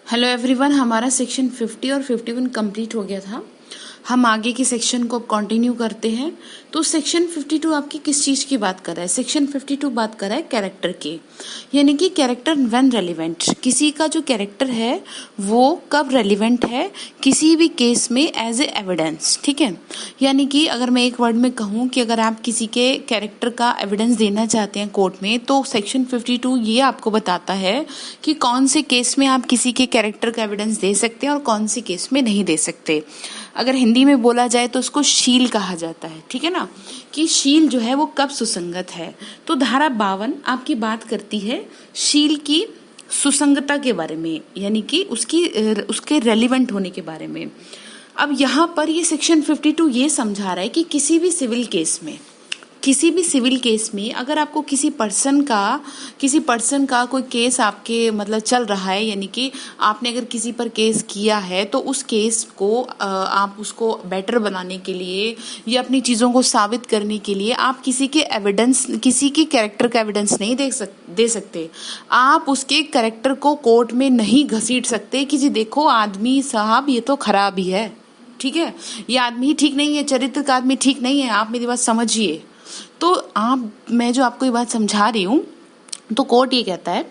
Hello everyone, हमारा section 50 और 51 complete हो गया था। हम आगे के सेक्शन को कंटिन्यू करते हैं। तो सेक्शन 52 आपकी किस चीज की बात कर रहा है? सेक्शन 52 बात कर रहा है कैरेक्टर की, यानी कि कैरेक्टर व्हेन रेलिवेंट। किसी का जो कैरेक्टर है वो कब रेलिवेंट है किसी भी केस में एज ए एविडेंस। ठीक है, यानी कि अगर मैं एक वर्ड में कहूँ कि अगर आप किसी के कैरेक्टर का एविडेंस देना चाहते हैं कोर्ट में, तो सेक्शन 52 ये आपको बताता है कि कौन से केस में आप किसी के कैरेक्टर का एविडेंस दे सकते हैं और कौन से केस में नहीं दे सकते। अगर हिंदी में बोला जाए तो उसको शील कहा जाता है। ठीक है ना, कि शील जो है वो कब सुसंगत है। तो धारा 52 आपकी बात करती है शील की सुसंगता के बारे में, यानी कि उसके रेलिवेंट होने के बारे में। अब यहाँ पर ये सेक्शन 52 ये समझा रहा है कि किसी भी सिविल केस में अगर आपको किसी पर्सन का कोई केस आपके मतलब चल रहा है, यानी कि आपने अगर किसी पर केस किया है, तो उस केस को आप उसको बेटर बनाने के लिए या अपनी चीज़ों को साबित करने के लिए आप किसी के कैरेक्टर का एविडेंस नहीं दे सकते। आप उसके कैरेक्टर को कोर्ट में नहीं घसीट सकते कि जी देखो आदमी साहब ये तो खराब ही है, ठीक है, ये आदमी ठीक नहीं है, चरित्र का आदमी ठीक नहीं है, आप मेरी बात समझिए। तो मैं जो आपको ये बात समझा रही हूँ, तो कोर्ट ये कहता है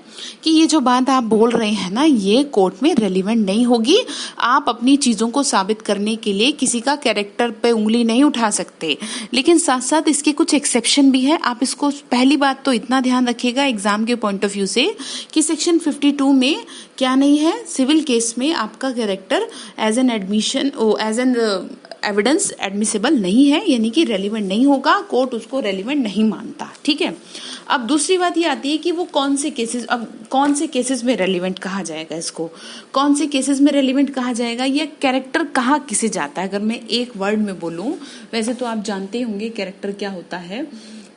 कि ये जो बात आप बोल रहे हैं ना, ये कोर्ट में रेलिवेंट नहीं होगी। आप अपनी चीजों को साबित करने के लिए किसी का कैरेक्टर पे उंगली नहीं उठा सकते। लेकिन साथ साथ इसके कुछ एक्सेप्शन भी है। आप इसको पहली बात तो इतना ध्यान रखिएगा एग्जाम के पॉइंट ऑफ व्यू से कि सेक्शन 52 में क्या नहीं है, सिविल केस में आपका character as an evidence admissible नहीं है, यानी कि रेलिवेंट नहीं होगा, कोर्ट उसको रेलिवेंट नहीं मानता। ठीक है, अब दूसरी बात ये आती है कि वो कौन से केसेस में रेलिवेंट कहा जाएगा, इसको कौन से केसेस में रेलिवेंट कहा जाएगा, या कैरेक्टर कहाँ किसे जाता है। अगर मैं एक वर्ड में बोलूं, वैसे तो आप जानते होंगे कैरेक्टर क्या होता है,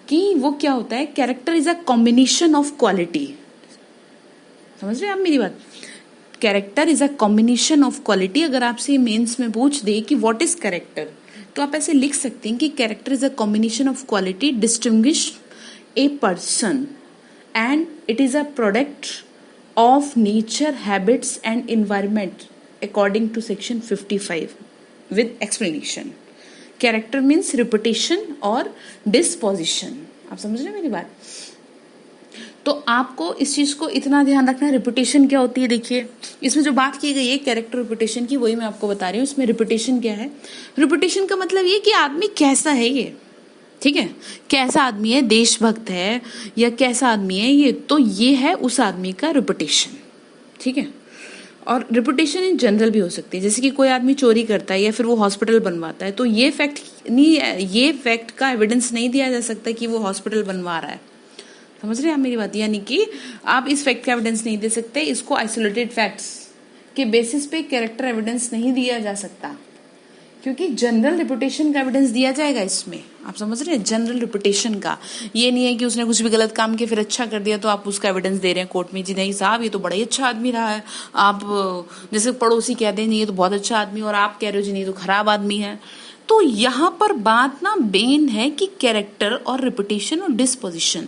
कि वो क्या होता है, character is a combination of quality. समझ रहे हैं आप मेरी बात? Character is a combination of quality. अगर आपसे मेंस में पूछ दे कि व्हाट इज कैरेक्टर, तो आप ऐसे लिख सकते हैं कि character is a combination of quality distinguish a person and it is a product of nature, habits and environment according to section 55 with explanation. Character means reputation और डिस्पोजिशन। आप समझ रहे हैं मेरी बात? तो आपको इस चीज को इतना ध्यान रखना है। रिपुटेशन क्या होती है, देखिए इसमें जो बात की गई है कैरेक्टर रिपुटेशन की, वही मैं आपको बता रही हूँ। इसमें रिपुटेशन क्या है? रिपुटेशन का मतलब ये कि आदमी कैसा है, ये ठीक है, कैसा आदमी है, देशभक्त है या कैसा आदमी है ये, तो ये है उस आदमी का रिपुटेशन। ठीक है, और रिपुटेशन इन जनरल भी हो सकती है, जैसे कि कोई आदमी चोरी करता है या फिर वो हॉस्पिटल बनवाता है, तो ये फैक्ट का एविडेंस नहीं दिया जा सकता कि वो हॉस्पिटल बनवा रहा है। समझ रहे हैं आप मेरी बात? यानी कि आप इस फैक्ट का एविडेंस नहीं दे सकते, इसको आइसोलेटेड फैक्ट्स के बेसिस पे कैरेक्टर एविडेंस नहीं दिया जा सकता, क्योंकि जनरल रिपुटेशन का एविडेंस दिया जाएगा इसमें। आप समझ रहे हैं, जनरल रिपुटेशन का। ये नहीं है कि उसने कुछ भी गलत काम किया फिर अच्छा कर दिया तो आप उसका एविडेंस दे रहे हैं कोर्ट में, जी नहीं साहब ये तो बड़ा ही अच्छा आदमी रहा है। आप जैसे पड़ोसी कह दें ये तो बहुत अच्छा आदमी, और आप कह रहे हो जी नहीं तो खराब आदमी है। तो यहाँ पर बात ना बेन है कि कैरेक्टर और रिपुटेशन और डिस्पोजिशन।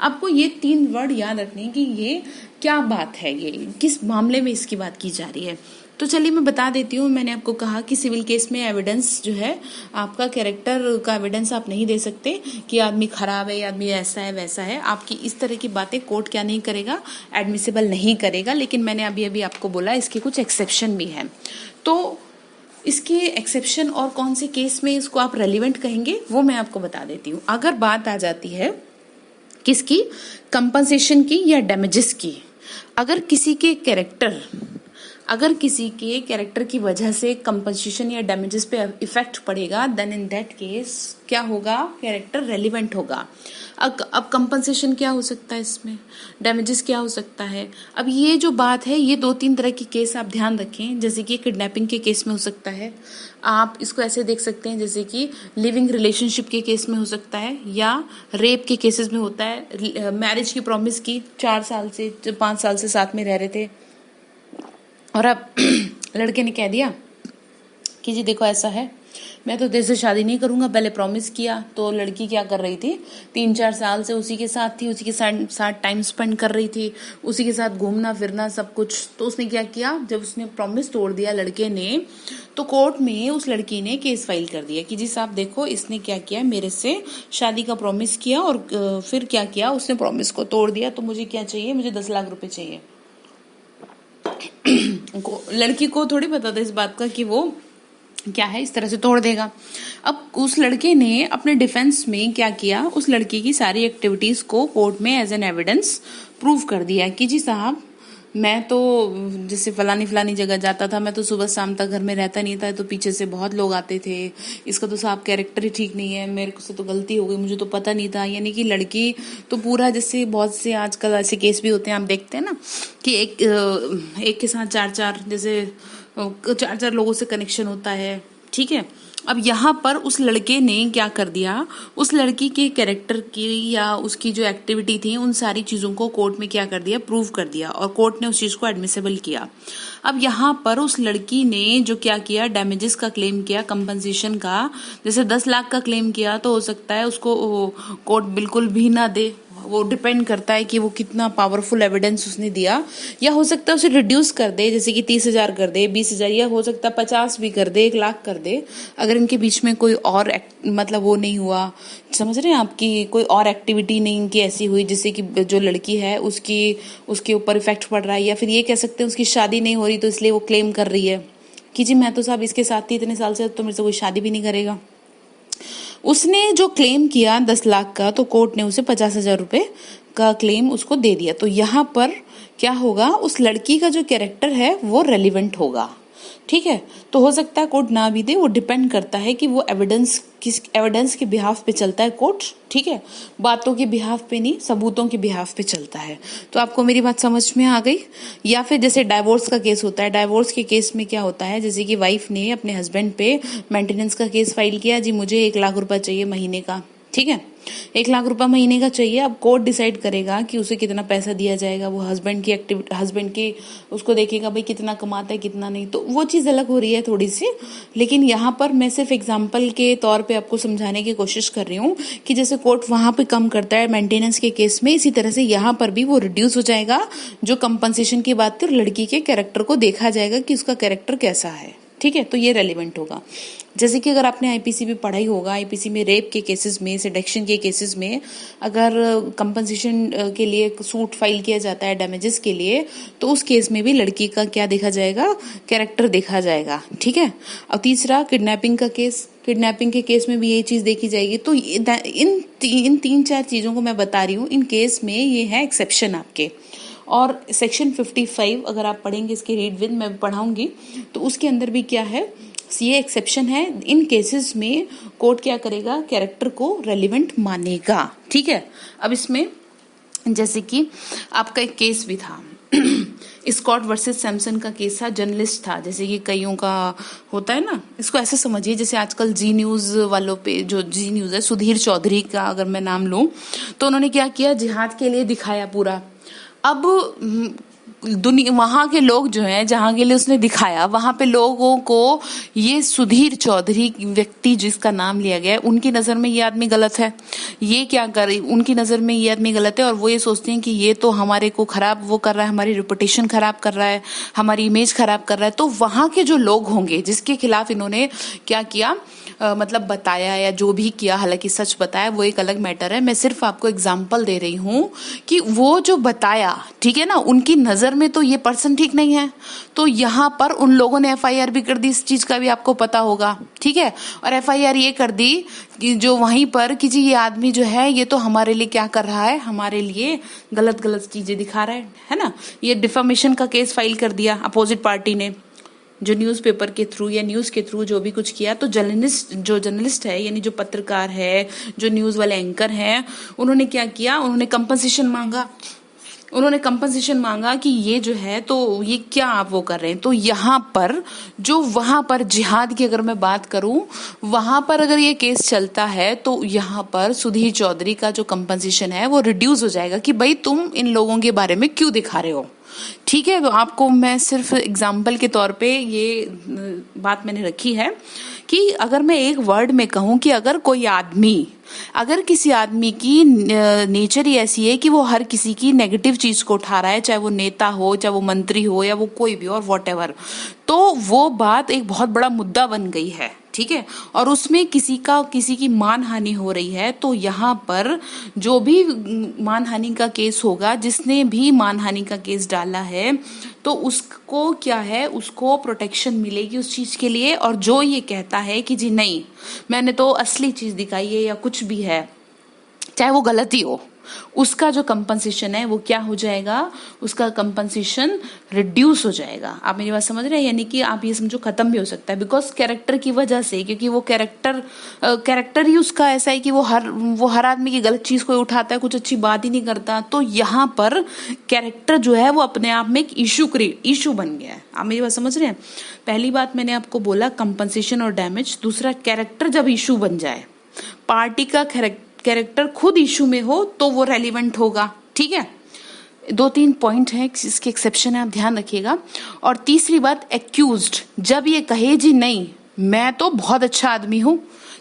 आपको ये 3 वर्ड याद रखने हैं कि ये क्या बात है, ये किस मामले में इसकी बात की जा रही है। तो चलिए मैं बता देती हूँ। मैंने आपको कहा कि सिविल केस में एविडेंस जो है, आपका कैरेक्टर का एविडेंस आप नहीं दे सकते कि आदमी खराब है, आदमी ऐसा है वैसा है। आपकी इस तरह की बातें कोर्ट क्या नहीं करेगा, एडमिसिबल नहीं करेगा। लेकिन मैंने अभी आपको बोला इसके कुछ एक्सेप्शन भी है। तो इसके एक्सेप्शन और कौन से केस में इसको आप रेलिवेंट कहेंगे वो मैं आपको बता देती हूँ। अगर बात आ जाती है किसकी, कंपनसेशन की या डैमेजेस की, अगर किसी के कैरेक्टर की वजह से कंपनसेशन या डैमेजेस पे इफेक्ट पड़ेगा, देन इन दैट केस क्या होगा, कैरेक्टर रेलिवेंट होगा। अब कंपनसेशन क्या हो सकता है, इसमें डैमेजेस क्या हो सकता है। अब ये जो बात है, ये 2-3 तरह की केस आप ध्यान रखें। जैसे कि किडनैपिंग के केस में हो सकता है, आप इसको ऐसे देख सकते हैं जैसे कि लिविंग रिलेशनशिप के केस में हो सकता है, या रेप के केसेस में होता है। मैरिज की प्रॉमिस की, 4 साल से 5 साल से साथ में रह रहे थे, और अब लड़के ने कह दिया कि जी देखो ऐसा है मैं तो तेरे से शादी नहीं करूंगा, पहले प्रॉमिस किया। तो लड़की क्या कर रही थी, 3-4 साल से उसी के साथ थी, उसी के साथ टाइम स्पेंड कर रही थी, उसी के साथ घूमना फिरना सब कुछ। तो उसने क्या किया, जब उसने प्रॉमिस तोड़ दिया लड़के ने, तो कोर्ट में उस लड़की ने केस फाइल कर दिया कि जी साहब देखो, इसने क्या किया, मेरे से शादी का प्रॉमिस किया और फिर क्या किया, उसने प्रॉमिस को तोड़ दिया, तो मुझे क्या चाहिए, मुझे 10 लाख रुपए चाहिए। लड़की को थोड़ी पता था इस बात का कि वो क्या है इस तरह से तोड़ देगा। अब उस लड़के ने अपने डिफेंस में क्या किया, उस लड़की की सारी एक्टिविटीज को कोर्ट में एज एन एविडेंस प्रूव कर दिया कि जी साहब, मैं तो जैसे फलानी फलानी जगह जाता था, मैं तो सुबह शाम तक घर में रहता नहीं था, तो पीछे से बहुत लोग आते थे, इसका तो साहब कैरेक्टर ही ठीक नहीं है, मेरे से तो गलती हो गई, मुझे तो पता नहीं था। यानी कि लड़की तो पूरा, जैसे बहुत से आजकल ऐसे केस भी होते हैं, आप देखते हैं ना कि एक के साथ चार चार लोगों से कनेक्शन होता है, ठीक है। अब यहाँ पर उस लड़के ने क्या कर दिया, उस लड़की के कैरेक्टर की या उसकी जो एक्टिविटी थी, उन सारी चीजों को कोर्ट में क्या कर दिया, प्रूव कर दिया, और कोर्ट ने उस चीज को एडमिसेबल किया। अब यहाँ पर उस लड़की ने जो क्या किया, डैमेजेस का क्लेम किया, कंपनसेशन का, जैसे 10 लाख का क्लेम किया, तो हो सकता है उसको कोर्ट बिल्कुल भी ना दे, वो डिपेंड करता है कि वो कितना पावरफुल एविडेंस उसने दिया, या हो सकता है उसे रिड्यूस कर दे, जैसे कि 30,000 कर दे, 20,000, या हो सकता है 50 भी कर दे, 1 लाख कर दे, अगर इनके बीच में कोई और मतलब वो नहीं हुआ, समझ रहे हैं आपकी, कोई और एक्टिविटी नहीं इनकी ऐसी हुई जिससे कि जो लड़की है उसके ऊपर इफेक्ट पड़ रहा है, या फिर ये कह सकते हैं उसकी शादी नहीं हो रही तो इसलिए वो क्लेम कर रही है कि जी मैं तो साहब इसके साथ थी इतने साल से, तो मेरे से कोई शादी भी नहीं करेगा। उसने जो क्लेम किया 10 लाख का, तो कोर्ट ने उसे 50,000 रुपए का क्लेम उसको दे दिया। तो यहाँ पर क्या होगा, उस लड़की का जो कैरेक्टर है वो रेलिवेंट होगा, ठीक है। तो हो सकता है कोर्ट ना भी दे, वो डिपेंड करता है कि वो किस एविडेंस के बिहाफ पे चलता है कोर्ट, ठीक है, बातों के बिहाफ पे नहीं, सबूतों के बिहाफ पे चलता है। तो आपको मेरी बात समझ में आ गई। या फिर जैसे डाइवोर्स का केस होता है, डाइवोर्स के केस में क्या होता है, जैसे कि वाइफ ने अपने हस्बैंड पे मेंटेनेंस का केस फाइल किया, जी मुझे 1 लाख रुपए चाहिए महीने का, ठीक है, 1 लाख रुपए महीने का चाहिए। अब कोर्ट डिसाइड करेगा कि उसे कितना पैसा दिया जाएगा, वो हस्बैंड की उसको देखेगा भाई कितना कमाता है कितना नहीं, तो वो चीज अलग हो रही है थोड़ी सी। लेकिन यहाँ पर मैं सिर्फ एग्जाम्पल के तौर पे आपको समझाने की कोशिश कर रही हूँ कि जैसे कोर्ट वहां पे कम करता है मेंटेनेंस के केस में, इसी तरह से यहाँ पर भी वो रिड्यूस हो जाएगा जो कंपनसेशन की बात थी, लड़की के कैरेक्टर को देखा जाएगा कि उसका कैरेक्टर कैसा है, ठीक है। तो ये रेलिवेंट होगा। जैसे कि अगर आपने आईपीसी में पढ़ाई होगा, आईपीसी में रेप के केसेस में, सेडक्शन के केसेस में अगर कंपनसेशन के लिए सूट फाइल किया जाता है डैमेजेस के लिए, तो उस केस में भी लड़की का क्या देखा जाएगा, कैरेक्टर देखा जाएगा, ठीक है। और तीसरा किडनैपिंग का केस, किडनैपिंग के केस में भी यही चीज देखी जाएगी। तो इन 3-4 चीजों को मैं बता रही हूँ, इन केस में ये है एक्सेप्शन आपके। और सेक्शन 55 अगर आप पढ़ेंगे, इसके रीड विद मैं पढ़ाऊंगी, तो उसके अंदर भी क्या है, ये एक्सेप्शन है, इन केसेस में कोर्ट क्या करेगा, कैरेक्टर को रेलिवेंट मानेगा, ठीक है। अब इसमें जैसे कि आपका एक केस भी था स्कॉट वर्सेस सैमसन का केस था, जर्नलिस्ट था, जैसे कि कईयों का होता है ना, इसको ऐसे समझिए जैसे आजकल जी न्यूज वालों पे, जो जी न्यूज है, सुधीर चौधरी का अगर मैं नाम लूं, तो उन्होंने क्या किया, जिहाद के लिए दिखाया पूरा। अब दुनिया, वहां के लोग जो हैं, जहां के लिए उसने दिखाया, वहां पे लोगों को ये सुधीर चौधरी व्यक्ति जिसका नाम लिया गया है, उनकी नजर में ये आदमी गलत है, ये क्या करे, उनकी नजर में ये आदमी गलत है, और वो ये सोचते हैं कि ये तो हमारे को खराब वो कर रहा है, हमारी रेपुटेशन खराब कर रहा है, हमारी इमेज खराब कर रहा है। तो वहां के जो लोग होंगे जिसके खिलाफ इन्होंने क्या किया, मतलब बताया या जो भी किया, हालांकि सच बताया वो एक अलग मैटर है, मैं सिर्फ आपको एग्जांपल दे रही हूँ कि वो जो बताया, ठीक है ना, उनकी नजर में तो ये पर्सन ठीक नहीं है, तो यहाँ पर उन लोगों ने एफआईआर भी कर दी, इस चीज का भी आपको पता होगा, ठीक है। और एफआईआर ये कर दी कि जो वहीं पर कि जी ये आदमी जो है ये तो हमारे लिए क्या कर रहा है, हमारे लिए गलत गलत चीजें दिखा रहा है ना। ये डिफेमेशन का केस फाइल कर दिया अपोजिट पार्टी ने, जो न्यूज़पेपर के थ्रू या न्यूज़ के थ्रू जो भी कुछ किया। तो जर्नलिस्ट है, यानी जो पत्रकार है, जो न्यूज़ वाले एंकर हैं, उन्होंने क्या किया, उन्होंने कंपनसेशन मांगा कि ये जो है तो ये क्या आप वो कर रहे हैं। तो यहाँ पर जो वहां पर जिहाद की अगर मैं बात करूं, वहां पर अगर ये केस चलता है तो यहाँ पर सुधीर चौधरी का जो कंपनसेशन है वो रिड्यूस हो जाएगा कि भाई तुम इन लोगों के बारे में क्यों दिखा रहे हो, ठीक है, तो आपको मैं सिर्फ एग्जाम्पल के तौर पे ये बात मैंने रखी है कि अगर मैं एक वर्ड में कहूँ कि अगर किसी आदमी की नेचर ही ऐसी है कि वो हर किसी की नेगेटिव चीज को उठा रहा है, चाहे वो नेता हो, चाहे वो मंत्री हो, या वो कोई भी और वॉटेवर, तो वो बात एक बहुत बड़ा मुद्दा बन गई है। ठीक है, और उसमें किसी की मानहानि हो रही है, तो यहाँ पर जो भी मानहानि का केस होगा, जिसने भी मानहानि का केस डाला है, तो उसको क्या है, उसको प्रोटेक्शन मिलेगी उस चीज के लिए। और जो ये कहता है कि जी नहीं, मैंने तो असली चीज दिखाई है या कुछ भी है, चाहे वो गलती हो, उसका जो कंपनसेशन है वो क्या हो जाएगा, उसका कंपनसेशन रिड्यूस हो जाएगा। आप मेरी बात समझ रहे हैं? यानी कि आप ये समझो खत्म भी हो सकता है, बिकॉज कैरेक्टर की वजह से, क्योंकि वो कैरेक्टर ही उसका ऐसा है कि वो हर आदमी की गलत चीज को उठाता है, कुछ अच्छी बात ही नहीं करता। तो यहाँ पर कैरेक्टर जो है वो अपने आप में एक इशू बन गया है। आप मेरी बात समझ रहे हैं? पहली बात मैंने आपको बोला कंपनसेशन और डैमेज, दूसरा कैरेक्टर जब इशू बन जाए, पार्टी का कैरेक्टर खुद इशू में हो तो वो रेलिवेंट होगा। ठीक है, 2-3 पॉइंट है, इसके एक्सेप्शन है, आप ध्यान रखिएगा। और तीसरी बात, एक्यूज्ड जब ये कहे जी नहीं मैं तो बहुत अच्छा आदमी हूं,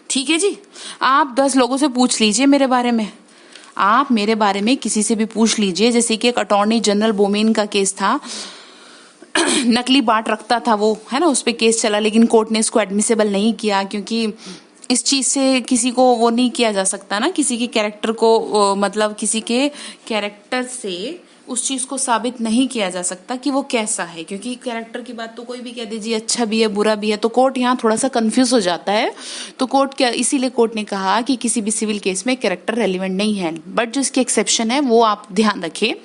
ठीक है जी, आप 10 लोगों से पूछ लीजिए मेरे बारे में, आप मेरे बारे में किसी से भी पूछ लीजिए। जैसे कि एक अटॉर्नी जनरल बोमेन का केस था, नकली बाट रखता था वो, है ना, उस पे केस चला, लेकिन कोर्ट ने इसको एडमिसेबल नहीं किया, क्योंकि इस चीज से किसी को वो नहीं किया जा सकता ना, किसी के कैरेक्टर को मतलब किसी के कैरेक्टर से उस चीज को साबित नहीं किया जा सकता कि वो कैसा है, क्योंकि कैरेक्टर की बात तो कोई भी कह दीजिए, अच्छा भी है बुरा भी है, तो कोर्ट यहाँ थोड़ा सा कंफ्यूज हो जाता है। तो इसीलिए कोर्ट ने कहा कि किसी भी सिविल केस में कैरेक्टर रेलिवेंट नहीं है, बट जो इसकी एक्सेप्शन है वो आप ध्यान रखिए।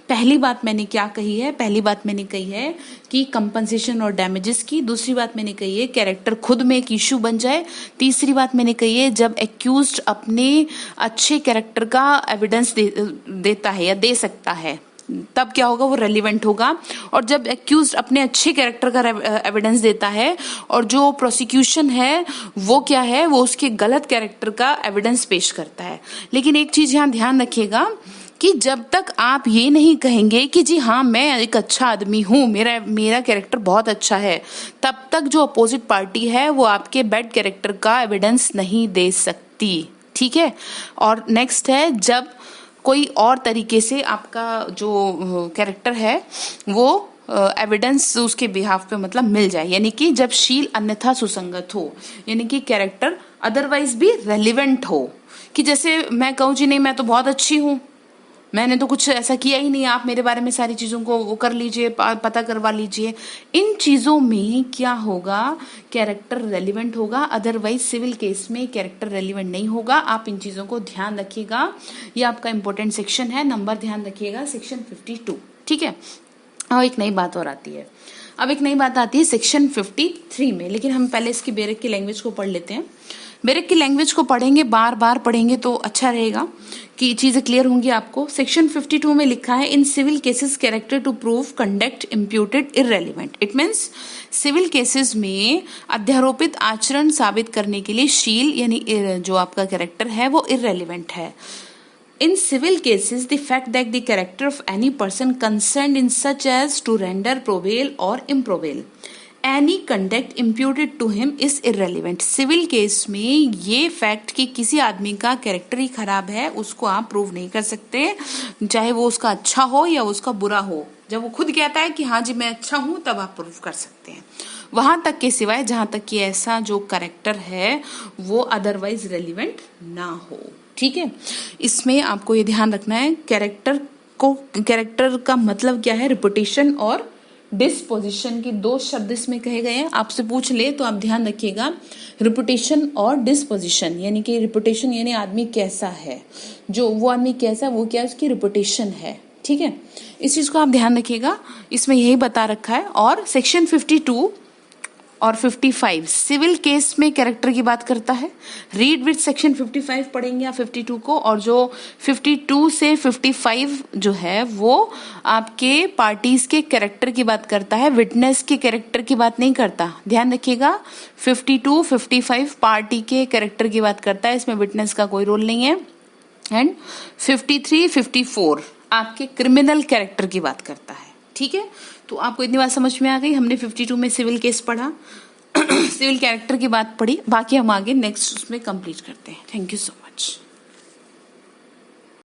पहली बात मैंने क्या कही है, पहली बात मैंने कही है कि कंपनसेशन और डैमेजेस की, दूसरी बात मैंने कही है कैरेक्टर खुद में एक इश्यू बन जाए, तीसरी बात मैंने कही है जब एक्यूज्ड अपने अच्छे कैरेक्टर का एविडेंस देता है या दे सकता है, तब क्या होगा, वो रेलिवेंट होगा। और जब एक्यूज्ड अपने अच्छे कैरेक्टर का एविडेंस देता है और जो प्रोसिक्यूशन है वो क्या है, वो उसके गलत कैरेक्टर का एविडेंस पेश करता है। लेकिन एक चीज यहाँ ध्यान रखिएगा कि जब तक आप ये नहीं कहेंगे कि जी हाँ मैं एक अच्छा आदमी हूँ, मेरा कैरेक्टर बहुत अच्छा है, तब तक जो अपोजिट पार्टी है वो आपके बैड कैरेक्टर का एविडेंस नहीं दे सकती। ठीक है, और नेक्स्ट है जब कोई और तरीके से आपका जो कैरेक्टर है वो एविडेंस उसके बिहाफ पे मतलब मिल जाए, यानी कि जब शील अन्यथा सुसंगत हो, यानी कि कैरेक्टर अदरवाइज भी रेलिवेंट हो, कि जैसे मैं कहूँ जी नहीं मैं तो बहुत अच्छी हूँ, मैंने तो कुछ ऐसा किया ही नहीं, आप मेरे बारे में सारी चीजों को वो कर लीजिए, पता करवा लीजिए, इन चीजों में क्या होगा, कैरेक्टर रेलिवेंट होगा। अदरवाइज सिविल केस में कैरेक्टर रेलिवेंट नहीं होगा। आप इन चीजों को ध्यान रखिएगा, ये आपका इंपॉर्टेंट सेक्शन है, नंबर ध्यान रखिएगा, सेक्शन 52। ठीक है, और एक नई बात और आती है, अब एक नई बात आती है सेक्शन 53 में, लेकिन हम पहले इसकी बेरेक की लैंग्वेज को पढ़ लेते हैं। बेरेक की लैंग्वेज को पढ़ेंगे, बार बार पढ़ेंगे तो अच्छा रहेगा कि चीजें क्लियर होंगी आपको। सेक्शन 52 में लिखा है, in civil cases character to prove conduct imputed irrelevant. It means civil cases में अध्यारोपित आचरण साबित करने के लिए शील यानी जो आपका कैरेक्टर है वो इररेलेवेंट है। In civil cases, the fact that the character of any person concerned in such as to render probable or improbable any conduct imputed to him is irrelevant. Civil case में ये fact कि किसी आदमी का character ही खराब है उसको आप प्रूव नहीं कर सकते, चाहे वो उसका अच्छा हो या उसका बुरा हो। जब वो खुद कहता है कि हाँ जी मैं अच्छा हूं, तब आप प्रूव कर सकते हैं, वहां तक के सिवाय जहां तक कि ऐसा जो कैरेक्टर है वो अदरवाइज रेलिवेंट ना हो। ठीक है, इसमें आपको ये ध्यान रखना है, कैरेक्टर का मतलब क्या है, रिपुटेशन और डिस्पोजिशन की 2 शब्द इसमें कहे गए हैं। आपसे पूछ ले तो आप ध्यान रखिएगा, रिपुटेशन और डिस्पोजिशन, यानी कि रिपुटेशन यानी आदमी कैसा है, जो वो आदमी कैसा, वो क्या उसकी रिपुटेशन है। ठीक है, इस चीज को आप ध्यान रखिएगा, इसमें यही बता रखा है। और सेक्शन 52 और 55 सिविल केस में कैरेक्टर की बात करता है। रीड विथ सेक्शन 55 पढ़ेंगे या 52 को, और जो 52 से 55 जो है वो आपके पार्टीज के कैरेक्टर की बात करता है, विटनेस के कैरेक्टर की बात नहीं करता। ध्यान रखिएगा, 52, 55 पार्टी के कैरेक्टर की बात करता है, इसमें विटनेस का कोई रोल नहीं है। एंड 53, 54 आपके क्रिमिनल कैरेक्टर की बात करता है। ठीक है, तो आपको इतनी बात समझ में आ गई। हमने 52 में सिविल केस पढ़ा, सिविल कैरेक्टर की बात पढ़ी, बाकी हम आगे नेक्स्ट उसमें कंप्लीट करते हैं। Thank you so much.